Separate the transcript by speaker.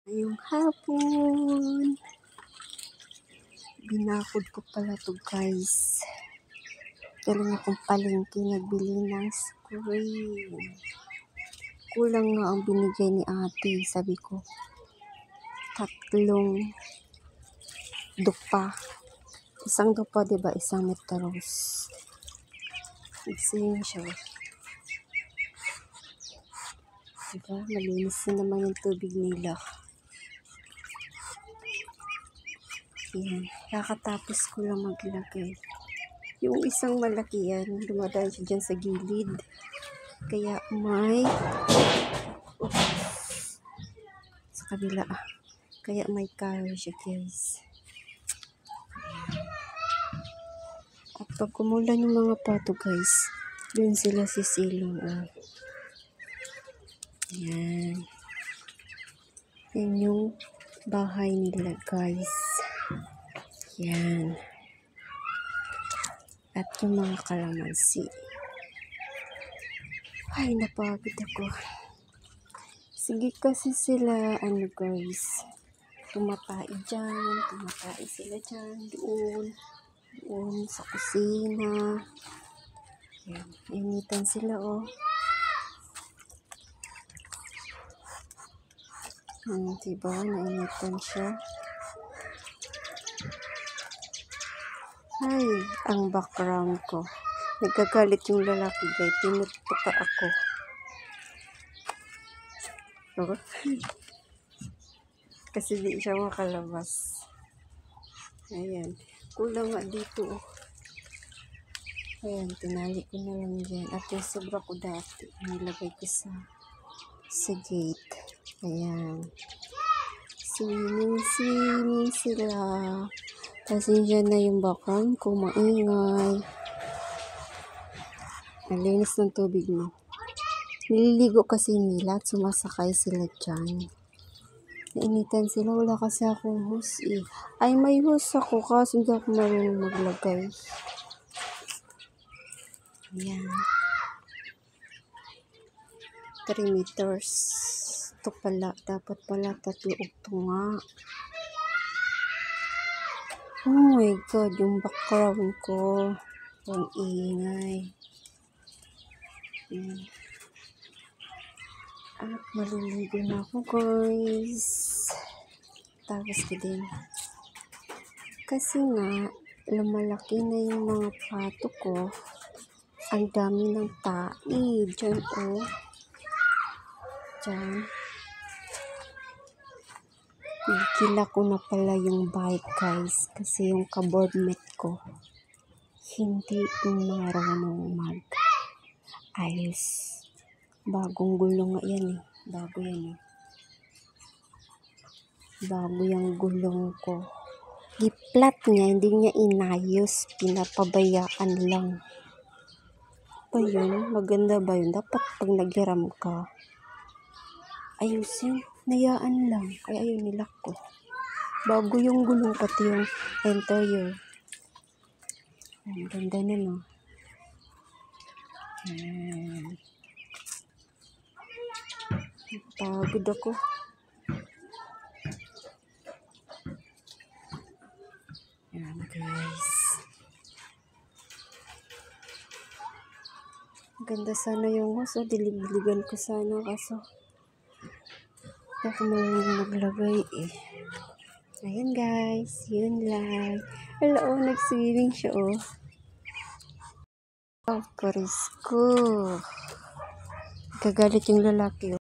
Speaker 1: Ngayong hapon, binakod ko pala to guys. Galing akong palengke, nagbili ng screen. Kulang nga ang binigay ni ate, sabi ko. 3 dupa. Isang dupa, diba? Isang metros. Nagsing siya. Diba? Malinis na naman yung tubig nila. Yan. Kakatapos ko lang maglagay. Yung isang malaki yan, dumadaan siya dyan sa gilid. Kaya may sa kabila. Kaya may carry siya guys. At pag kumulan yung mga pato guys, dun sila sisilong. Yan. Yan yung bahay nila guys. Yan. At yung mga kalamansi. Ay, napagod ako. Sige kasi sila, guys, tumatai dyan, tumatai sila dyan, doon sa kusina. Yan, initan sila, diba, nainitan siya. Ay, ang background ko. Nagkagalit yung lalaki, guys. Tinutuka ako. Kasi di siya makalabas. Ayan. Kulang nga dito. Ayan, tinali ko na lang dyan. At yung sobra ko dati, nilagay ko sa gate. Ayan. Swimming sila. Pasensya na yung background ko, maingay. Nalinis ng tubig mo. Nililigo kasi nila at sumasakay sila dyan. Nainitan sila. Wala kasi akong hose Ay, may hose ako kasi hindi ako marunong maglagay. Ayan. 3 meters. Ito pala. Dapat pala 3 ito nga. Oh my God. Yung background ko. Ang ingay. Ayan. At maliligo na ako guys. Tapos ko din. Kasi nga, lumalaki na yung mga pato ko. Ang dami ng tai. Diyan Diyan. Nagkila ko na pala yung bike guys. Kasi yung kaboardmate ko, hindi marunong mag-ayos. Bagong gulong nga yan Bago yan Bago yung gulong ko. Giplat niya, hindi niya inayos. Pinapabayaan lang. Ba yun? Maganda ba yun? Dapat pag naghiram ka, ayusin. Nayaan lang. Kaya ayun nilak ko. Bago yung gulong, pati yung interior. Ang ganda na Pagod ako. Yan guys. Ganda sana yung house. Dilig-diligan ko sana kaso hindi ako maglagay Ayan guys. Yun lang. Hello, nag-swimming siya Of course ko. Kagalit yung lalaki